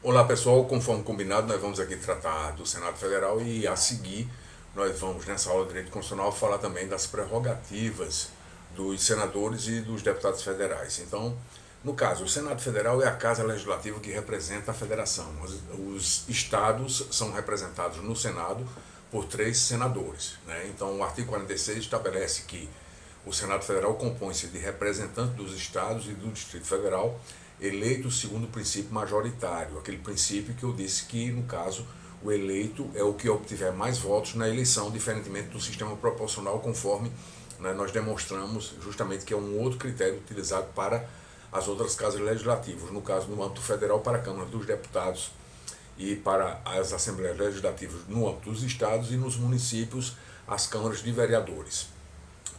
Olá pessoal, conforme combinado, nós vamos aqui tratar do Senado Federal e a seguir nós vamos, nessa aula de Direito Constitucional, falar também das prerrogativas dos senadores e dos deputados federais. Então, no caso, o Senado Federal é a casa legislativa que representa a federação. Os estados são representados no Senado por 3 senadores, né? Então, o artigo 46 estabelece que o Senado Federal compõe-se de representantes dos estados e do Distrito Federal eleitos segundo o princípio majoritário, aquele princípio que eu disse que, no caso, o eleito é o que obtiver mais votos na eleição, diferentemente do sistema proporcional, conforme, né, nós demonstramos justamente que é um outro critério utilizado para as outras casas legislativas, no caso, no âmbito federal, para a Câmara dos Deputados e para as Assembleias Legislativas no âmbito dos estados e nos municípios, as câmaras de vereadores.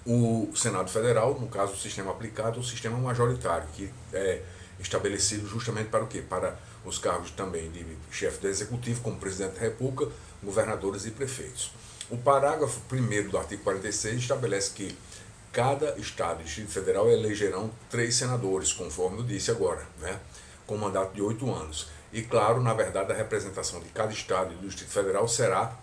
O Senado Federal, no caso, o sistema aplicado é o sistema majoritário, que é estabelecido justamente para o quê? Para os cargos também de chefe do Executivo, como Presidente da República, governadores e prefeitos. O parágrafo 1º do artigo 46 estabelece que cada Estado e Distrito Federal elegerão 3 senadores, conforme eu disse agora, né? Com mandato de 8 anos. E claro, na verdade, a representação de cada Estado e do Distrito Federal será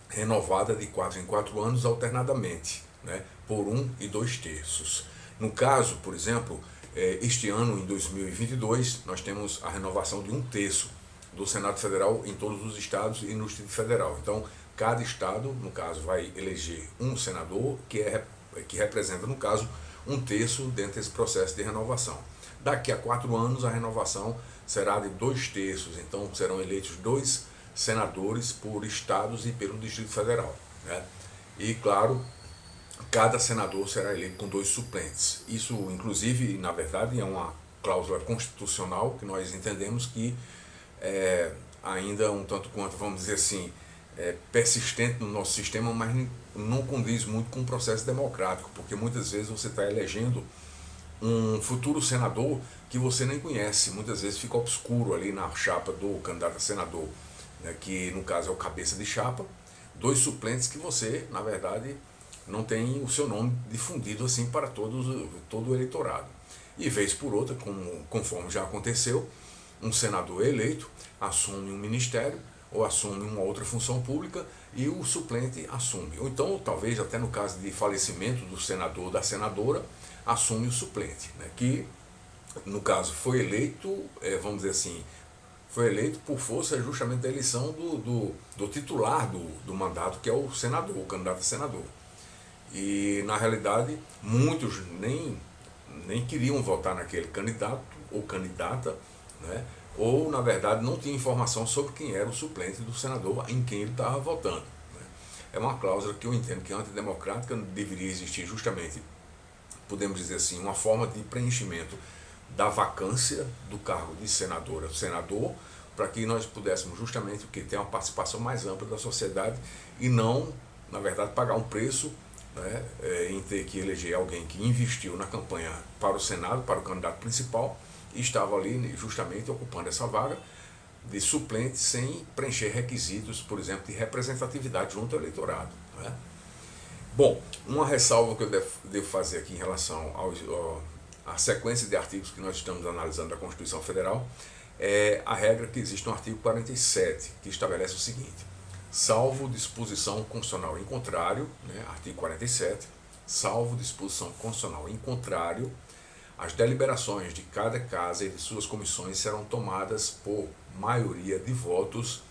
renovada de 4 em 4 anos alternadamente, né? Por 1 e 2 terços. No caso, por exemplo, este ano, em 2022, nós temos a renovação de 1 terço do Senado Federal em todos os estados e no Distrito Federal. Então, cada estado, no caso, vai eleger um senador que representa, no caso, 1 terço dentro desse processo de renovação. Daqui a 4 anos, a renovação será de 2 terços, então serão eleitos 2 senadores por estados e pelo Distrito Federal, né? E, claro, cada senador será eleito com 2 suplentes. Isso, inclusive, na verdade, é uma cláusula constitucional que nós entendemos que é ainda um tanto quanto, vamos dizer assim, persistente no nosso sistema, mas não condiz muito com o processo democrático, porque muitas vezes você está elegendo um futuro senador que você nem conhece, muitas vezes fica obscuro ali na chapa do candidato a senador, né, que no caso é o cabeça de chapa, 2 suplentes que você, na verdade, não tem o seu nome difundido assim para todo o eleitorado. E vez por outra, conforme já aconteceu, um senador eleito assume um ministério ou assume uma outra função pública e o suplente assume. Ou então, talvez até no caso de falecimento do senador ou da senadora, assume o suplente, né, que no caso foi eleito, vamos dizer assim, foi eleito por força justamente da eleição do titular do mandato, que é o senador, o candidato a senador. E, na realidade, muitos nem queriam votar naquele candidato ou candidata, né? Ou, na verdade, não tinha informação sobre quem era o suplente do senador em quem ele estava votando, né? É uma cláusula que eu entendo que é antidemocrática, deveria existir justamente, podemos dizer assim, uma forma de preenchimento da vacância do cargo de senadora ou senador, para que nós pudéssemos justamente ter uma participação mais ampla da sociedade e não, na verdade, pagar um preço, né, em ter que eleger alguém que investiu na campanha para o Senado, para o candidato principal, e estava ali justamente ocupando essa vaga de suplente sem preencher requisitos, por exemplo, de representatividade junto ao eleitorado, né? Bom, uma ressalva que eu devo fazer aqui em relação à sequência de artigos que nós estamos analisando da Constituição Federal é a regra que existe no artigo 47, que estabelece o seguinte: salvo disposição constitucional em contrário, né, artigo 47, salvo disposição constitucional em contrário, as deliberações de cada casa e de suas comissões serão tomadas por maioria de votos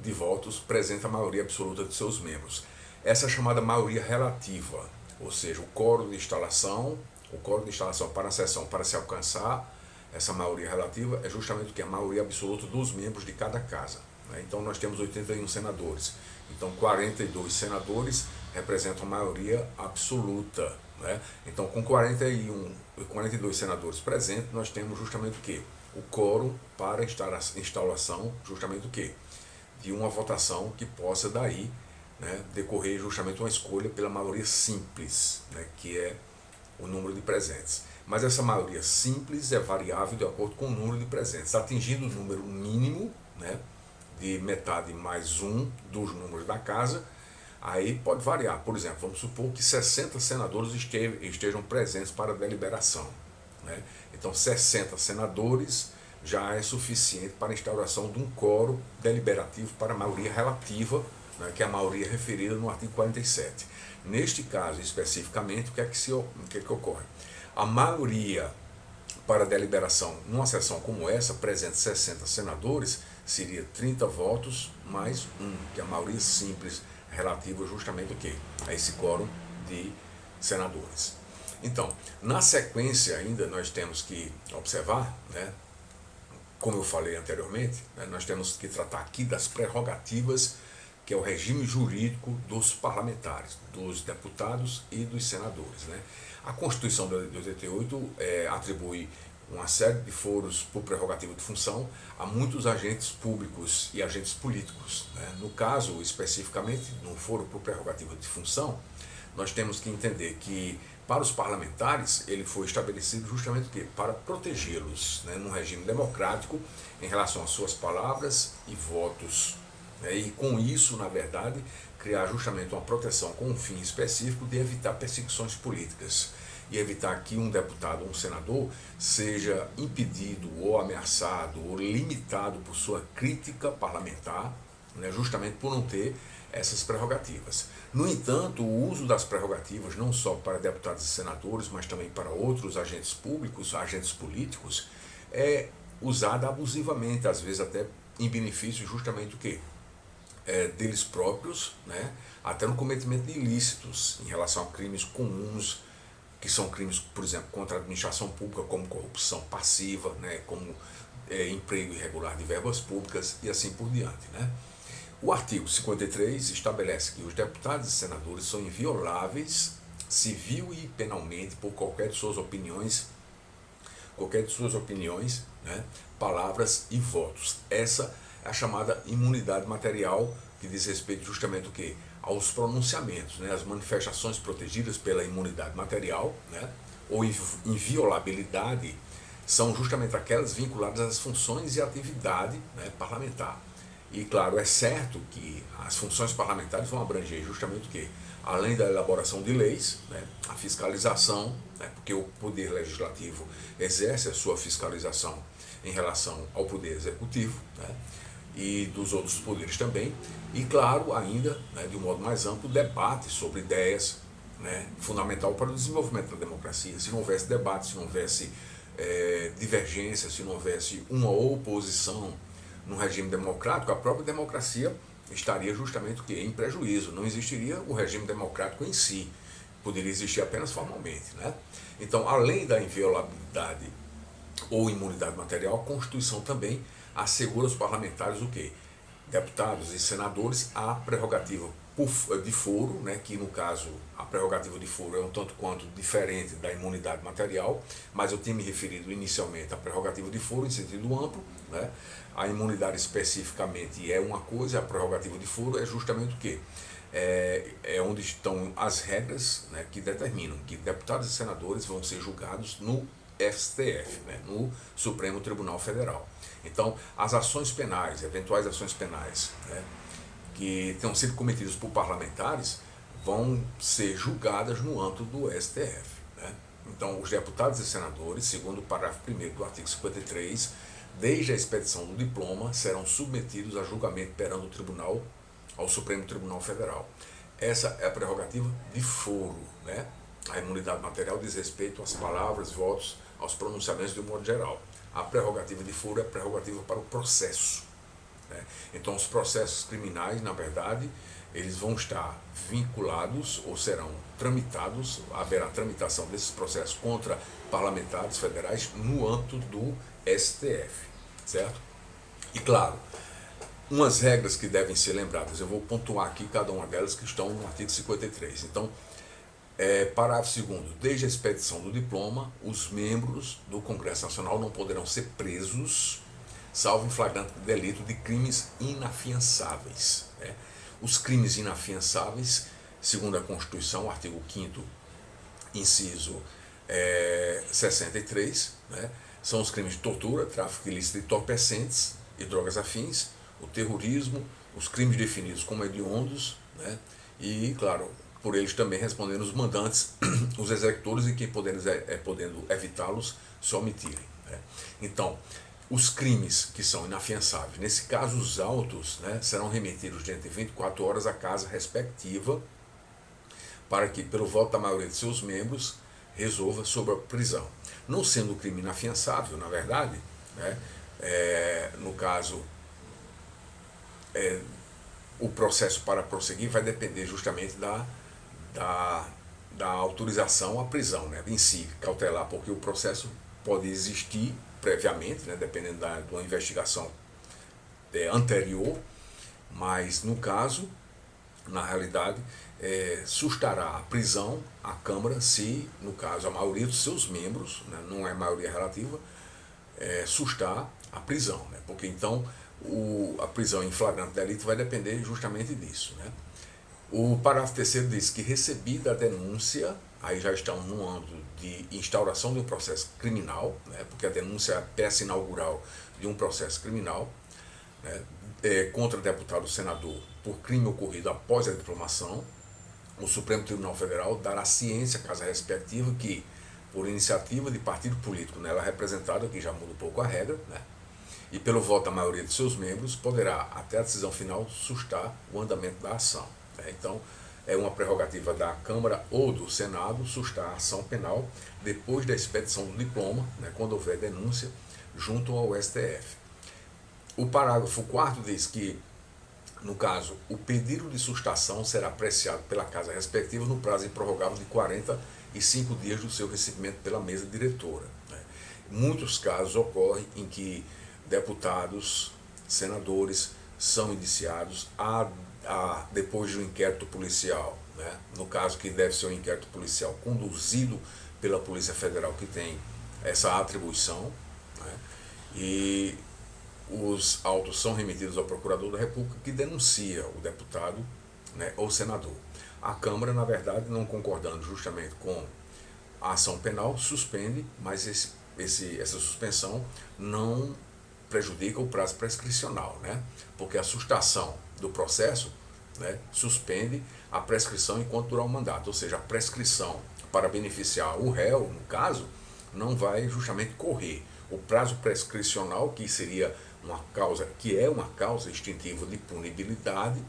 de votos presente a maioria absoluta de seus membros. Essa é chamada maioria relativa, ou seja, o quórum de instalação para a sessão, para se alcançar essa maioria relativa, é justamente o que? A maioria absoluta dos membros de cada casa, né? Então nós temos 81 senadores, então 42 senadores representam a maioria absoluta, né? Então com 42 senadores presentes, nós temos justamente o que? O quórum para instalação, justamente o que? De uma votação que possa daí, né, decorrer justamente uma escolha pela maioria simples, né, que é o número de presentes. Mas essa maioria simples é variável de acordo com o número de presentes, atingindo o número mínimo, né, de metade mais um dos números da casa. Aí pode variar, por exemplo, vamos supor que 60 senadores estejam presentes para a deliberação, né? Então 60 senadores já é suficiente para a instauração de um quórum deliberativo para a maioria relativa, né, que é a maioria referida no artigo 47. Neste caso, especificamente, o que é que ocorre? A maioria para deliberação numa sessão como essa, presente 60 senadores, seria 30 votos mais um, que é a maioria simples relativa justamente a esse quórum de senadores. Então, na sequência ainda nós temos que observar, né, como eu falei anteriormente, né, nós temos que tratar aqui das prerrogativas, que é o regime jurídico dos parlamentares, dos deputados e dos senadores. Né? A Constituição de 88 atribui uma série de foros por prerrogativa de função a muitos agentes públicos e agentes políticos. Né? No caso, especificamente, no foro por prerrogativa de função, nós temos que entender que, para os parlamentares, ele foi estabelecido justamente para protegê-los, né, num regime democrático em relação às suas palavras e votos. Né, e com isso, na verdade, criar justamente uma proteção com um fim específico de evitar perseguições políticas e evitar que um deputado ou um senador seja impedido ou ameaçado ou limitado por sua crítica parlamentar, né, justamente por não ter essas prerrogativas. No entanto, o uso das prerrogativas, não só para deputados e senadores, mas também para outros agentes públicos, agentes políticos, é usado abusivamente, às vezes até em benefício justamente deles próprios, né? Até no cometimento de ilícitos em relação a crimes comuns, que são crimes, por exemplo, contra a administração pública, como corrupção passiva, né? Como emprego irregular de verbas públicas e assim por diante, né? O artigo 53 estabelece que os deputados e senadores são invioláveis civil e penalmente por qualquer de suas opiniões, né, palavras e votos. Essa é a chamada imunidade material, que diz respeito justamente aos pronunciamentos, né, as manifestações protegidas pela imunidade material, né, ou inviolabilidade, são justamente aquelas vinculadas às funções e atividade, né, parlamentar. E, claro, é certo que as funções parlamentares vão abranger justamente além da elaboração de leis, né, a fiscalização, né, porque o Poder Legislativo exerce a sua fiscalização em relação ao Poder Executivo, né, e dos outros poderes também, e, claro, ainda, né, de um modo mais amplo, debate sobre ideias, né, fundamental para o desenvolvimento da democracia. Se não houvesse debate, se não houvesse divergência, se não houvesse uma oposição num regime democrático, a própria democracia estaria justamente em prejuízo. Não existiria o regime democrático em si. Poderia existir apenas formalmente, né? Então, além da inviolabilidade ou imunidade material, a Constituição também assegura aos parlamentares deputados e senadores a prerrogativa de foro, né, que no caso a prerrogativa de foro é um tanto quanto diferente da imunidade material, mas eu tinha me referido inicialmente à prerrogativa de foro em sentido amplo, né? A imunidade especificamente é uma coisa, a prerrogativa de foro é justamente é onde estão as regras, né, que determinam que deputados e senadores vão ser julgados no STF, né, no Supremo Tribunal Federal. Então, as ações penais, eventuais ações penais, né, que tenham sido cometidas por parlamentares, vão ser julgadas no âmbito do STF. Né? Então, os deputados e senadores, segundo o parágrafo 1º do artigo 53, desde a expedição do diploma, serão submetidos a julgamento perante o tribunal, ao Supremo Tribunal Federal. Essa é a prerrogativa de foro. Né? A imunidade material diz respeito às palavras, votos, aos pronunciamentos de um modo geral. A prerrogativa de foro é a prerrogativa para o processo. Né? Então, os processos criminais, na verdade, eles vão estar vinculados ou serão tramitados, haverá tramitação desses processos contra parlamentares federais no âmbito do STF, certo? E, claro, umas regras que devem ser lembradas, eu vou pontuar aqui cada uma delas que estão no artigo 53. Então, parágrafo 2º, desde a expedição do diploma, os membros do Congresso Nacional não poderão ser presos, salvo em flagrante delito de crimes inafiançáveis. Né? Os crimes inafiançáveis, segundo a Constituição, artigo 5º, inciso 63, né? São os crimes de tortura, tráfico ilícito de entorpecentes e drogas afins, o terrorismo, os crimes definidos como hediondos, né? E, claro, por eles também respondendo os mandantes, os executores e quem podendo evitá-los se omitirem. Né? Então, os crimes que são inafiançáveis. Nesse caso, os autos, né, serão remetidos dentro de 24 horas à casa respectiva, para que, pelo voto da maioria de seus membros, resolva sobre a prisão. Não sendo o crime inafiançável, na verdade, né, no caso, o processo para prosseguir vai depender justamente da autorização à prisão, né, em si, cautelar, porque o processo pode existir previamente, né, dependendo de uma investigação anterior, mas no caso, na realidade, sustará a prisão à Câmara se, no caso, a maioria dos seus membros, né, não é maioria relativa, sustar a prisão, né, porque então a prisão em flagrante delito vai depender justamente disso, né. O parágrafo 3º diz que, recebida a denúncia, aí já estão no âmbito de instauração de um processo criminal, né, porque a denúncia é a peça inaugural de um processo criminal, né, contra deputado ou senador por crime ocorrido após a diplomação, o Supremo Tribunal Federal dará ciência à casa respectiva que, por iniciativa de partido político nela representado, aqui já muda um pouco a regra, né, e pelo voto da maioria de seus membros, poderá, até a decisão final, sustar o andamento da ação. Então, é uma prerrogativa da Câmara ou do Senado sustar a ação penal depois da expedição do diploma, né, quando houver denúncia, junto ao STF. O parágrafo 4º diz que, no caso, o pedido de sustação será apreciado pela casa respectiva no prazo improrrogável de 45 dias do seu recebimento pela mesa diretora. Né. Muitos casos ocorrem em que deputados, senadores são indiciados depois de um inquérito policial, né? No caso que deve ser um inquérito policial conduzido pela Polícia Federal, que tem essa atribuição, né? E os autos são remetidos ao Procurador da República, que denuncia o deputado, né, ou senador. A Câmara, na verdade, não concordando justamente com a ação penal, suspende, mas essa suspensão não prejudica o prazo prescricional, né? Porque a sustação do processo, né, suspende a prescrição enquanto durar o mandato, ou seja, a prescrição para beneficiar o réu, no caso, não vai justamente correr. O prazo prescricional, que seria uma causa extintiva de punibilidade,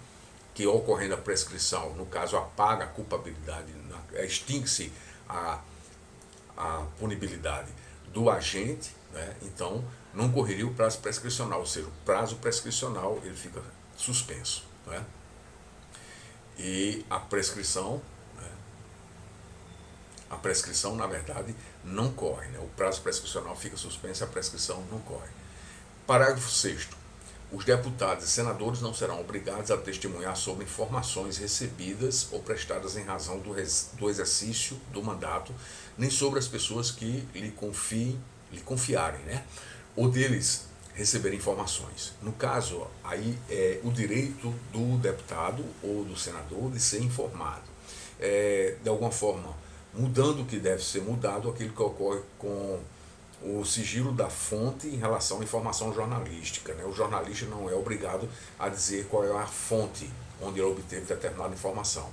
que ocorrendo a prescrição, no caso, apaga a culpabilidade, extingue-se a punibilidade do agente, né? Então não correria o prazo prescricional, ou seja, o prazo prescricional ele fica suspenso, né? E a prescrição, na verdade, não corre, né? O prazo prescricional fica suspenso e a prescrição não corre. Parágrafo 6º. Os deputados e senadores não serão obrigados a testemunhar sobre informações recebidas ou prestadas em razão do exercício do mandato, nem sobre as pessoas que lhe confiarem, né? Ou deles receber informações. No caso, aí é o direito do deputado ou do senador de ser informado. De alguma forma, mudando o que deve ser mudado, aquilo que ocorre com o sigilo da fonte em relação à informação jornalística, né? O jornalista não é obrigado a dizer qual é a fonte onde ele obteve determinada informação.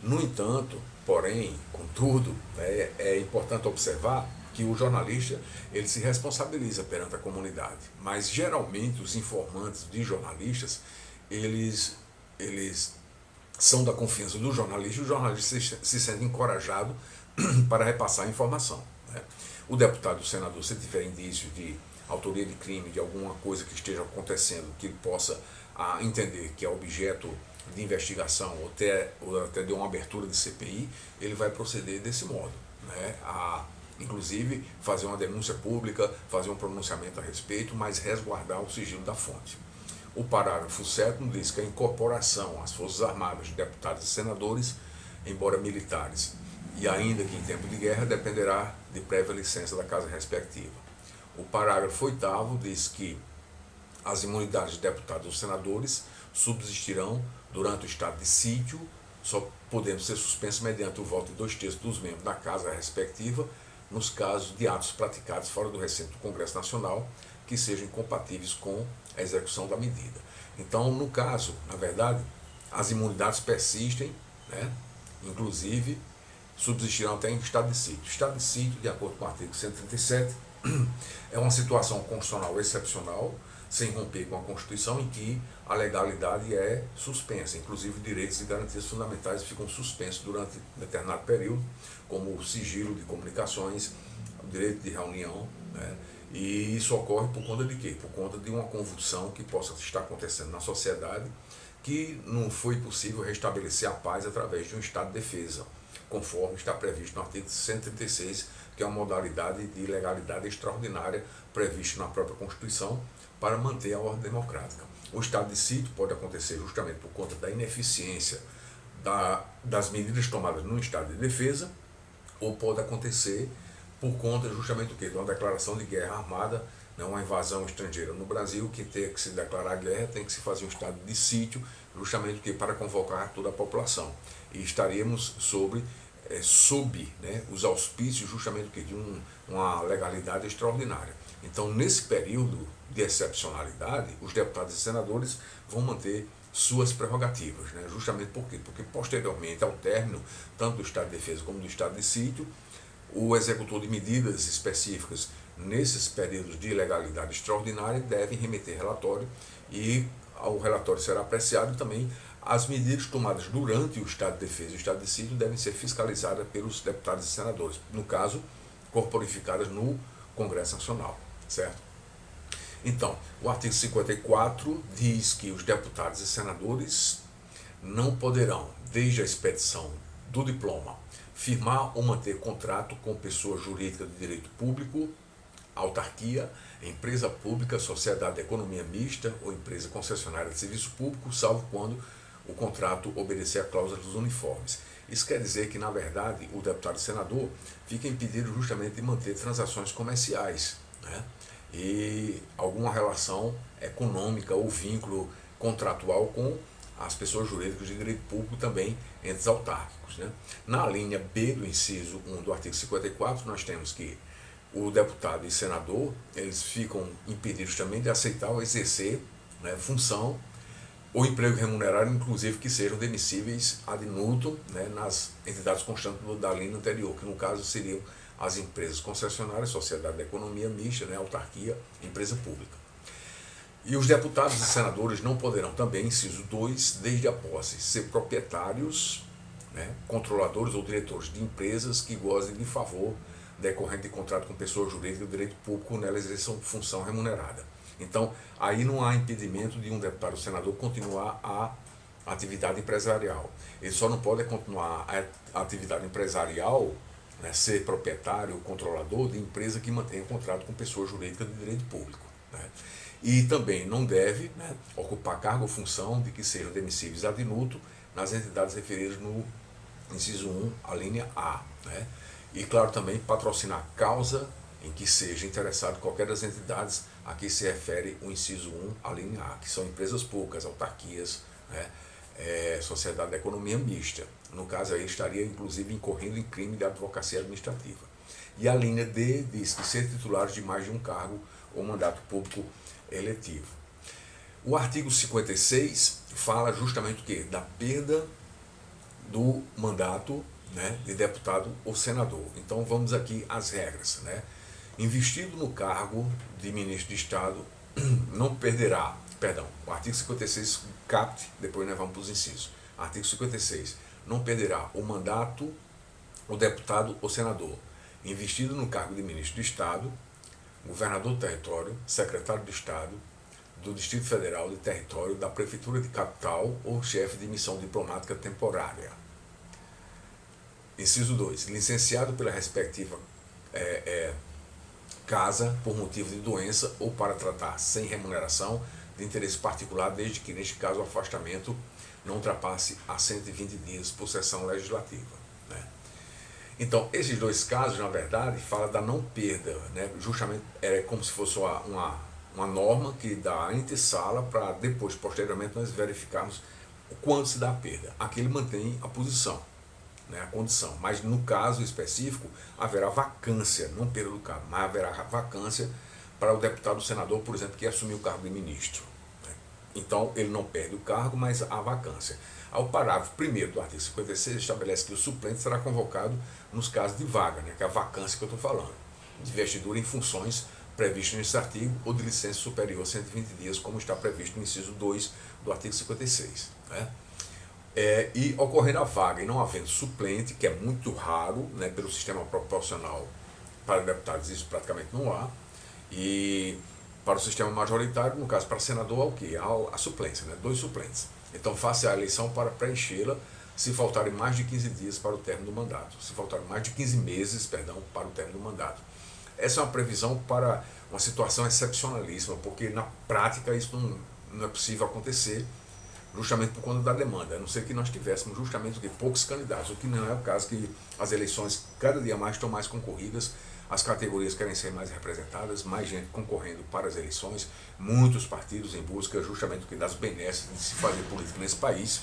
No entanto, porém, contudo, é importante observar que o jornalista ele se responsabiliza perante a comunidade, mas geralmente os informantes de jornalistas eles são da confiança do jornalista e o jornalista se sente encorajado para repassar a informação, né? O deputado ou senador, se tiver indício de autoria de crime, de alguma coisa que esteja acontecendo, que ele possa entender que é objeto de investigação ou até de uma abertura de CPI, ele vai proceder desse modo, né? Inclusive fazer uma denúncia pública, fazer um pronunciamento a respeito, mas resguardar o sigilo da fonte. O parágrafo 7º diz que a incorporação às Forças Armadas de deputados e senadores, embora militares, e ainda que em tempo de guerra, dependerá de prévia licença da casa respectiva. O parágrafo 8º diz que as imunidades de deputados ou senadores subsistirão durante o estado de sítio, só podendo ser suspensas mediante o voto de 2/3 dos membros da casa respectiva, nos casos de atos praticados fora do recinto do Congresso Nacional que sejam incompatíveis com a execução da medida. Então, no caso, na verdade, as imunidades persistem, né? Inclusive subsistirão até em estado de sítio. Estado de sítio, de acordo com o artigo 137, É uma situação constitucional excepcional, sem romper com a Constituição, em que a legalidade é suspensa. Inclusive, direitos e garantias fundamentais ficam suspensos durante um determinado período, como o sigilo de comunicações, o direito de reunião, né? E isso ocorre por conta de quê? Por conta de uma convulsão que possa estar acontecendo na sociedade, que não foi possível restabelecer a paz através de um estado de defesa, conforme está previsto no artigo 136, que é uma modalidade de legalidade extraordinária prevista na própria Constituição para manter a ordem democrática. O estado de sítio pode acontecer justamente por conta da ineficiência das medidas tomadas no estado de defesa, ou pode acontecer por conta justamente do quê? De uma declaração de guerra armada, né, uma invasão estrangeira no Brasil, que tem que se declarar guerra, tem que se fazer um estado de sítio, justamente o quê? Para convocar toda a população. E estaríamos sob né, os auspícios justamente do quê? De uma legalidade extraordinária. Então, nesse período de excepcionalidade, os deputados e senadores vão manter suas prerrogativas, né? Justamente por quê? Porque posteriormente ao término tanto do estado de defesa como do estado de sítio, o executor de medidas específicas nesses períodos de ilegalidade extraordinária deve remeter relatório, e o relatório será apreciado. Também as medidas tomadas durante o estado de defesa e o estado de sítio devem ser fiscalizadas pelos deputados e senadores, no caso, corporificadas no Congresso Nacional, certo? Então, o artigo 54 diz que os deputados e senadores não poderão, desde a expedição do diploma, firmar ou manter contrato com pessoa jurídica de direito público, autarquia, empresa pública, sociedade de economia mista ou empresa concessionária de serviço público, salvo quando o contrato obedecer a cláusulas uniformes. Isso quer dizer que, na verdade, o deputado e senador fica impedido justamente de manter transações comerciais, né? E alguma relação econômica ou vínculo contratual com as pessoas jurídicas de direito público, também entes autárquicos, né? Na linha B do inciso 1 do artigo 54, nós temos que o deputado e senador, eles ficam impedidos também de aceitar ou exercer, né, função ou emprego remunerado, inclusive que sejam demissíveis ad nutum, né, nas entidades constantes da linha anterior, que no caso seriam as empresas concessionárias, sociedade de economia mista, né, autarquia, empresa pública. E os deputados e senadores não poderão também, inciso 2, desde a posse, ser proprietários, né, controladores ou diretores de empresas que gozem de favor decorrente de contrato com pessoa jurídica de direito público nelas exerçam função remunerada. Então, aí não há impedimento de um deputado ou senador continuar a atividade empresarial. Ele só não pode continuar a atividade empresarial, né, ser proprietário ou controlador de empresa que mantenha contrato com pessoa jurídica de direito público, né? E também não deve, né, ocupar cargo ou função de que sejam demissíveis ad nutum nas entidades referidas no inciso 1, a linha A, né? E, claro, também patrocinar causa em que seja interessado qualquer das entidades a que se refere o inciso 1, a linha A, que são empresas públicas, autarquias, né, sociedade de economia mista. No caso aí estaria inclusive incorrendo em crime de advocacia administrativa. E a linha D diz que ser titulares de mais de um cargo ou mandato público eletivo. O artigo 56 fala justamente o quê? Da perda do mandato, né, de deputado ou senador. Então vamos aqui às regras, né? Investido no cargo de ministro de Estado, não perderá, o artigo 56 capte, depois nós vamos para os incisos. Artigo 56, não perderá o mandato o deputado ou senador investido no cargo de ministro de Estado, governador do território, secretário de Estado, do Distrito Federal, de território, da Prefeitura de Capital ou chefe de missão diplomática temporária. Inciso 2, licenciado pela respectiva casa por motivo de doença ou para tratar sem remuneração de interesse particular, desde que, neste caso, o afastamento não ultrapasse a 120 dias por sessão legislativa, né? Então, esses dois casos, na verdade, fala da não perda, né? Justamente é como se fosse uma norma que dá a antessala para depois, posteriormente, nós verificarmos quando se dá a perda. Aqui ele mantém a posição, né, a condição, mas no caso específico haverá vacância, não perda do cargo, mas haverá vacância para o deputado ou senador, por exemplo, que assumiu o cargo de ministro, né? Então ele não perde o cargo, mas há vacância. O parágrafo 1º do artigo 56 estabelece que o suplente será convocado nos casos de vaga, né, que é a vacância que eu estou falando. de investidura em funções previstas nesse artigo ou de licença superior a 120 dias, como está previsto no inciso 2 do artigo 56. Né? E ocorrendo a vaga e não havendo suplente, que é muito raro, né, pelo sistema proporcional para deputados, isso praticamente não há, e para o sistema majoritário, no caso para senador, há o quê? Há a suplência, né, 2 suplentes. Então faça a eleição para preenchê-la se faltarem mais de 15 dias para o término do mandato, se faltarem mais de 15 meses, perdão, para o término do mandato. Essa é uma previsão para uma situação excepcionalíssima, porque na prática isso não é possível acontecer, justamente por conta da demanda, a não ser que nós tivéssemos justamente o que? Poucos candidatos, o que não é o caso, que as eleições cada dia mais estão mais concorridas, as categorias querem ser mais representadas, mais gente concorrendo para as eleições, muitos partidos em busca justamente das benesses de se fazer política nesse país,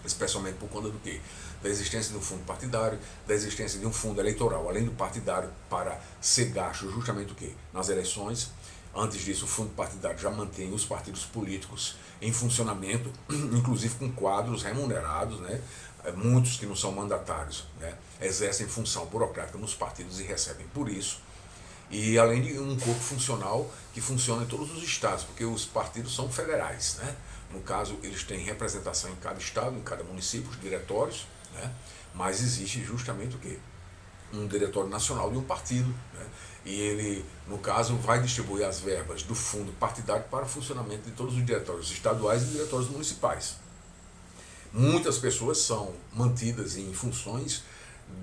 especialmente por conta do quê? Da existência de um fundo partidário, da existência de um fundo eleitoral, além do partidário, para ser gasto justamente o quê? Nas eleições. Antes disso, o fundo partidário já mantém os partidos políticos em funcionamento, inclusive com quadros remunerados, né? Muitos que não são mandatários, né, exercem função burocrática nos partidos e recebem por isso. E além de um corpo funcional que funciona em todos os estados, porque os partidos são federais, né? No caso, eles têm representação em cada estado, em cada município, os diretórios, né? Mas existe justamente o quê? Um diretório nacional de um partido, né? E ele, no caso, vai distribuir as verbas do fundo partidário para o funcionamento de todos os diretórios estaduais e diretórios municipais. Muitas pessoas são mantidas em funções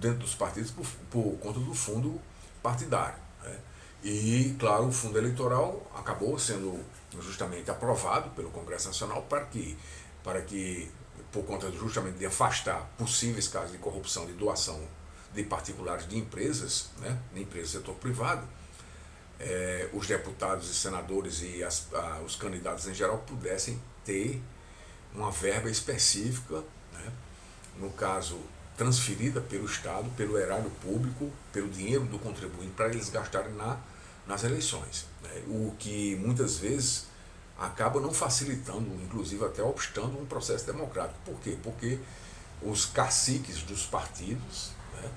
dentro dos partidos por conta do fundo partidário, né? E, claro, o fundo eleitoral acabou sendo justamente aprovado pelo Congresso Nacional para que por conta justamente de afastar possíveis casos de corrupção, de doação de particulares de empresas, né, de empresas do setor privado, os deputados e senadores e os candidatos em geral pudessem ter uma verba específica, né, no caso transferida pelo Estado, pelo erário público, pelo dinheiro do contribuinte, para eles gastarem nas eleições, né, o que muitas vezes acaba não facilitando, inclusive até obstando um processo democrático. Por quê? Porque os caciques dos partidos, né,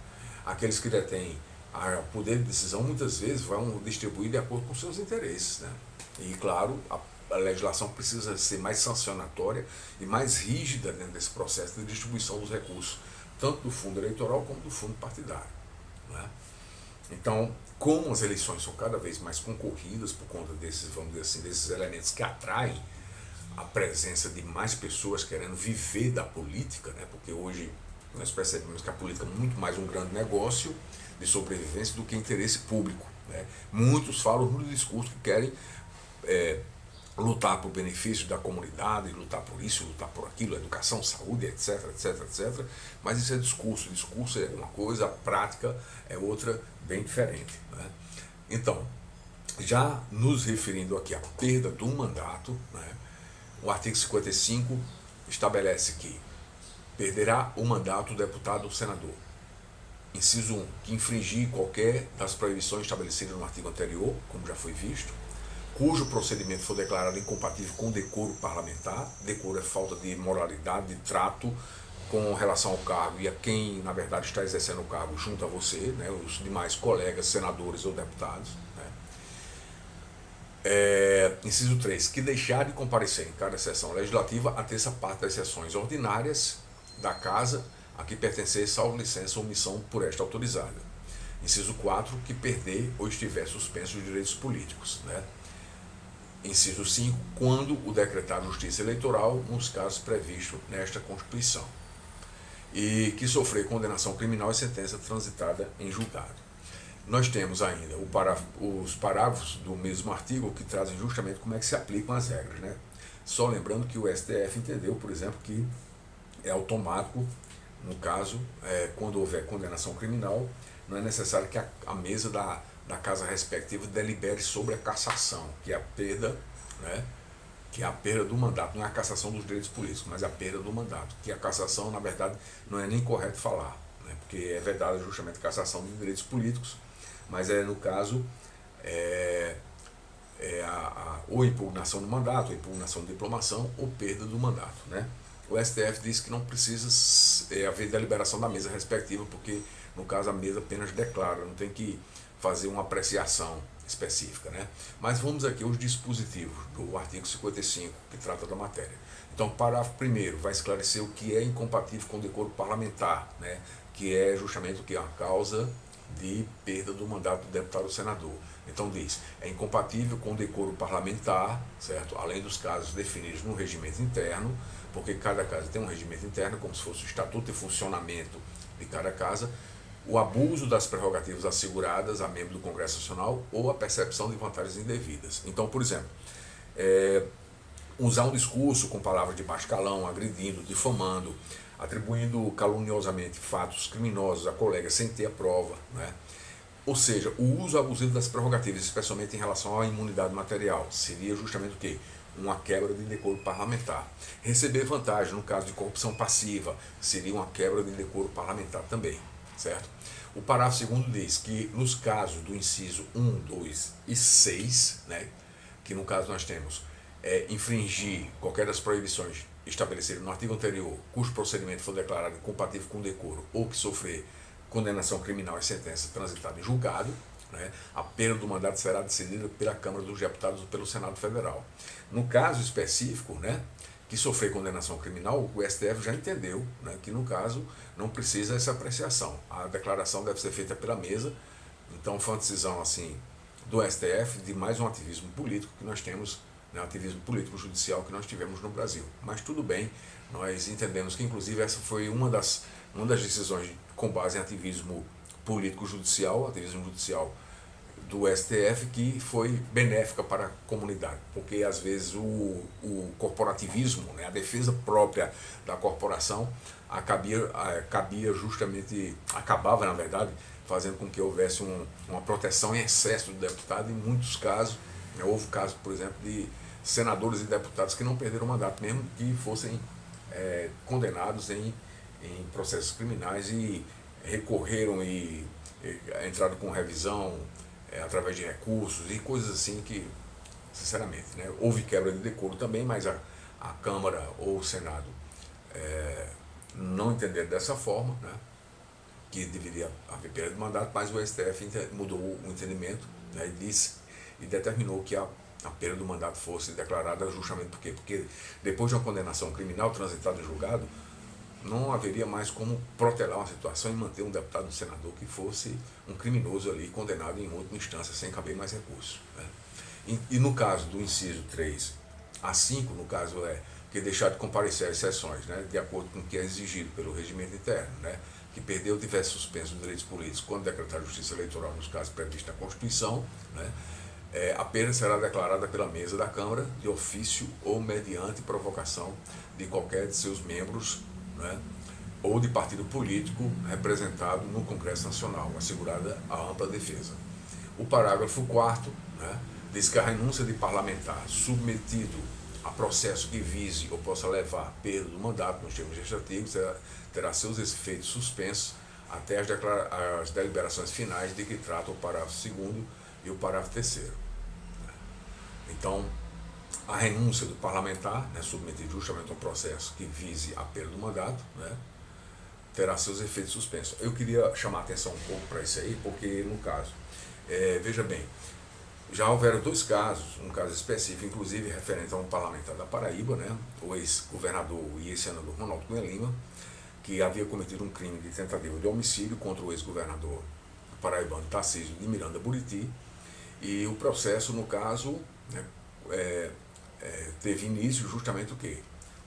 aqueles que detêm o poder de decisão, muitas vezes vão distribuir de acordo com seus interesses, né? E, claro, a legislação precisa ser mais sancionatória e mais rígida dentro desse processo de distribuição dos recursos, tanto do fundo eleitoral como do fundo partidário, né? Então, como as eleições são cada vez mais concorridas por conta desses, vamos dizer assim, desses elementos que atraem a presença de mais pessoas querendo viver da política, né? Porque hoje nós percebemos que a política é muito mais um grande negócio de sobrevivência do que interesse público, né? Muitos falam no discurso que querem lutar por benefício da comunidade, lutar por isso, lutar por aquilo, educação, saúde, etc, etc, etc. Mas isso é discurso. Discurso é uma coisa, a prática é outra, bem diferente, né? Então, já nos referindo aqui à perda do mandato, né, o artigo 55 estabelece que perderá o mandato o deputado ou senador. Inciso 1, que infringir qualquer das proibições estabelecidas no artigo anterior, como já foi visto, cujo procedimento for declarado incompatível com o decoro parlamentar. Decoro é falta de moralidade, de trato com relação ao cargo e a quem, na verdade, está exercendo o cargo junto a você, né, os demais colegas, senadores ou deputados, né. Inciso 3, que deixar de comparecer em cada sessão legislativa a terça parte das sessões ordinárias da Casa a que pertencer, salvo licença ou omissão por esta autorizada. Inciso 4, que perder ou estiver suspenso os direitos políticos, né. Inciso 5, quando o decretar justiça eleitoral nos casos previstos nesta Constituição, e que sofrer condenação criminal e sentença transitada em julgado. Nós temos ainda os parágrafos do mesmo artigo que trazem justamente como é que se aplicam as regras, né? Só lembrando que o STF entendeu, por exemplo, que é automático, no caso, quando houver condenação criminal, não é necessário que a mesa da casa respectiva delibere sobre a cassação, que é a perda, né, que é a perda do mandato, não é a cassação dos direitos políticos, mas a perda do mandato, que a cassação, na verdade, não é nem correto falar, né, porque é vedada justamente a cassação dos direitos políticos, mas no caso, ou impugnação do mandato, ou impugnação de diplomação, ou perda do mandato, né. O STF disse que não precisa haver deliberação da mesa respectiva, porque, no caso, a mesa apenas declara, não tem que fazer uma apreciação específica, né? Mas vamos aqui aos dispositivos do artigo 55, que trata da matéria. Então, o parágrafo 1º vai esclarecer o que é incompatível com o decoro parlamentar, né? Que é justamente o que é a causa de perda do mandato do deputado ou senador. Então diz, é incompatível com o decoro parlamentar, certo? Além dos casos definidos no regimento interno, porque cada casa tem um regimento interno, como se fosse o estatuto de funcionamento de cada casa, o abuso das prerrogativas asseguradas a membro do Congresso Nacional ou a percepção de vantagens indevidas. Então, por exemplo, usar um discurso com palavras de baixo calão, agredindo, difamando, atribuindo caluniosamente fatos criminosos a colegas sem ter a prova, né? Ou seja, o uso abusivo das prerrogativas, especialmente em relação à imunidade material, seria justamente o quê? Uma quebra de decoro parlamentar. Receber vantagem no caso de corrupção passiva seria uma quebra de decoro parlamentar também, certo? O parágrafo 2º diz que nos casos do inciso 1, 2 e 6, né, que no caso nós temos infringir qualquer das proibições estabelecidas no artigo anterior, cujo procedimento for declarado incompatível com o decoro ou que sofrer condenação criminal e sentença transitada em julgado, né, a perda do mandato será decidida pela Câmara dos Deputados ou pelo Senado Federal. No caso específico, né, que sofrer condenação criminal, o STF já entendeu, né, que no caso não precisa essa apreciação. A declaração deve ser feita pela mesa. Então foi uma decisão assim do STF de mais um ativismo político que nós temos, né, ativismo político-judicial que nós tivemos no Brasil. Mas tudo bem, nós entendemos que inclusive essa foi uma das decisões com base em ativismo político-judicial, ativismo judicial do STF, que foi benéfica para a comunidade, porque às vezes o corporativismo, né, a defesa própria da corporação acabava na verdade fazendo com que houvesse uma proteção em excesso do deputado. Em muitos casos, né, houve casos, por exemplo, de senadores e deputados que não perderam o mandato, mesmo que fossem condenados em processos criminais e recorreram e entraram com revisão através de recursos e coisas assim que, sinceramente, né, houve quebra de decoro também, mas a Câmara ou o Senado não entenderam dessa forma, né, que deveria haver perda de mandato, mas o STF mudou o entendimento, né, e determinou que a perda do mandato fosse declarada justamente porque depois de uma condenação criminal transitada em julgado, não haveria mais como protelar uma situação e manter um deputado, um senador que fosse um criminoso ali, condenado em última instância, sem caber mais recursos, né? E no caso do inciso 3 a 5, no caso que deixar de comparecer às sessões, né, de acordo com o que é exigido pelo regimento interno, né, que perdeu ou tiver suspenso os direitos políticos quando decretar justiça eleitoral nos casos previstos na Constituição, né, a perda será declarada pela mesa da Câmara de ofício ou mediante provocação de qualquer de seus membros, né, ou de partido político representado no Congresso Nacional, assegurada a ampla defesa. O parágrafo 4º, né, diz que a renúncia de parlamentar submetido a processo que vise ou possa levar à perda do mandato nos termos legislativos terá seus efeitos suspensos até as deliberações finais de que trata o parágrafo 2º e o parágrafo 3º. Então, a renúncia do parlamentar, né, submetido justamente a um processo que vise a perda do mandato, né, terá seus efeitos suspensos. Eu queria chamar a atenção um pouco para isso aí, porque no caso, veja bem, já houveram dois casos, um caso específico, inclusive referente a um parlamentar da Paraíba, né, o ex-governador e ex-senador Ronaldo Cunha Lima, que havia cometido um crime de tentativa de homicídio contra o ex-governador paraibano Tarcísio de Miranda Buriti, e o processo, no caso, né, teve início justamente o quê?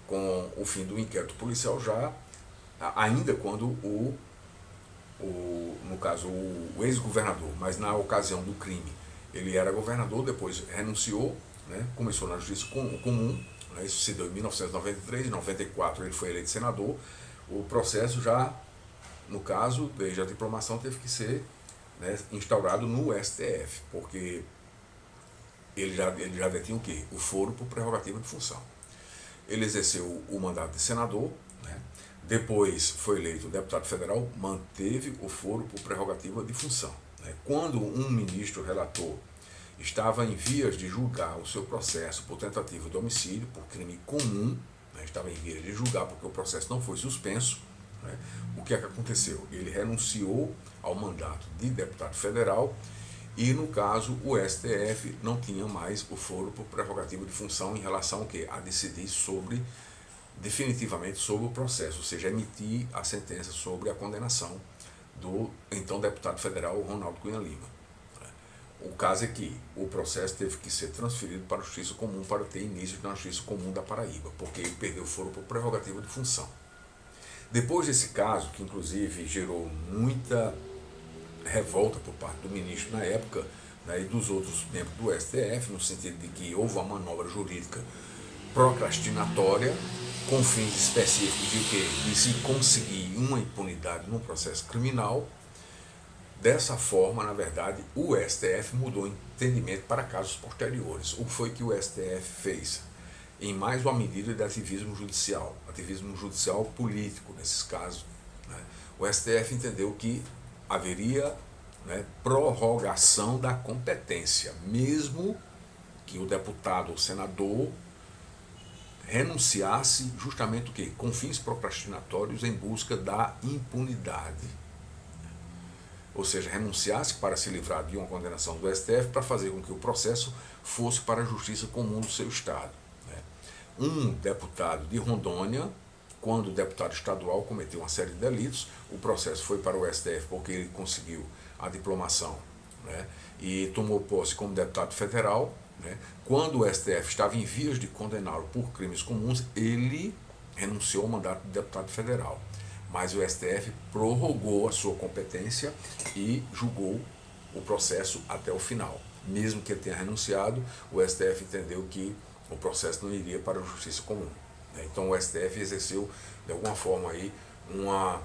Com o fim do inquérito policial já, ainda quando no caso, o ex-governador, mas na ocasião do crime, ele era governador, depois renunciou, né, começou na justiça comum, né, isso se deu em 1993, em 94 ele foi eleito senador. O processo já, no caso, desde a diplomação, teve que ser, né, instaurado no STF, porque ele já detinha o quê? O foro por prerrogativa de função. Ele exerceu o mandato de senador, né, depois foi eleito deputado federal, manteve o foro por prerrogativa de função. Quando um ministro relator estava em vias de julgar o seu processo por tentativa de homicídio, por crime comum, né, estava em vias de julgar porque o processo não foi suspenso, né, o que é que aconteceu? Ele renunciou ao mandato de deputado federal E no caso o STF não tinha mais o foro por prerrogativa de função em relação ao quê? A decidir definitivamente sobre o processo, ou seja, emitir a sentença sobre a condenação do então deputado federal Ronaldo Cunha Lima. O caso é que o processo teve que ser transferido para a Justiça Comum para ter início na Justiça Comum da Paraíba, porque ele perdeu o foro por prerrogativa de função. Depois desse caso, que inclusive gerou muita revolta por parte do ministro na época, né, e dos outros membros do STF, no sentido de que houve uma manobra jurídica procrastinatória com fins específicos de quê? De se conseguir uma impunidade num processo criminal. Dessa forma, na verdade, o STF mudou o entendimento para casos posteriores. O que foi que o STF fez? Em mais uma medida de ativismo judicial político nesses casos, né? O STF entendeu que haveria, né, prorrogação da competência, mesmo que o deputado ou senador renunciasse justamente o quê? Com fins procrastinatórios em busca da impunidade. Ou seja, renunciasse para se livrar de uma condenação do STF para fazer com que o processo fosse para a Justiça Comum do seu Estado. Um deputado de Rondônia, quando o deputado estadual cometeu uma série de delitos, o processo foi para o STF porque ele conseguiu a diplomação, né, e tomou posse como deputado federal. Né. Quando o STF estava em vias de condená-lo por crimes comuns, ele renunciou ao mandato de deputado federal. Mas o STF prorrogou a sua competência e julgou o processo até o final. Mesmo que ele tenha renunciado, o STF entendeu que o processo não iria para a Justiça Comum. Então o STF exerceu, de alguma forma, aí, uma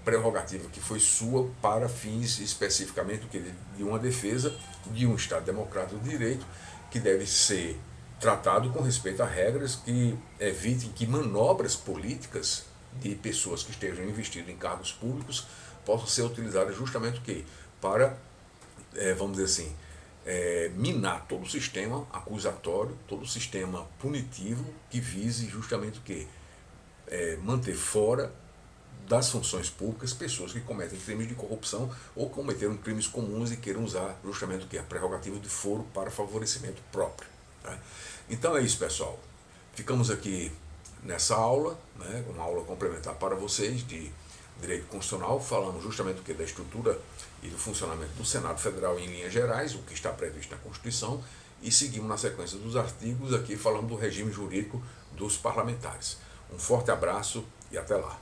prerrogativa que foi sua para fins especificamente de uma defesa de um Estado democrático de direito, que deve ser tratado com respeito a regras que evitem que manobras políticas de pessoas que estejam investidas em cargos públicos possam ser utilizadas justamente o quê? Para, vamos dizer assim, minar todo o sistema acusatório, todo o sistema punitivo que vise justamente o quê? Manter fora das funções públicas pessoas que cometem crimes de corrupção ou cometeram crimes comuns e queiram usar justamente o quê? A prerrogativa de foro para favorecimento próprio. Tá? Então é isso, pessoal. Ficamos aqui nessa aula, né, uma aula complementar para vocês de Direito Constitucional, falando justamente o que da estrutura e do funcionamento do Senado Federal em linhas gerais, o que está previsto na Constituição, e seguimos na sequência dos artigos aqui falando do regime jurídico dos parlamentares. Um forte abraço e até lá.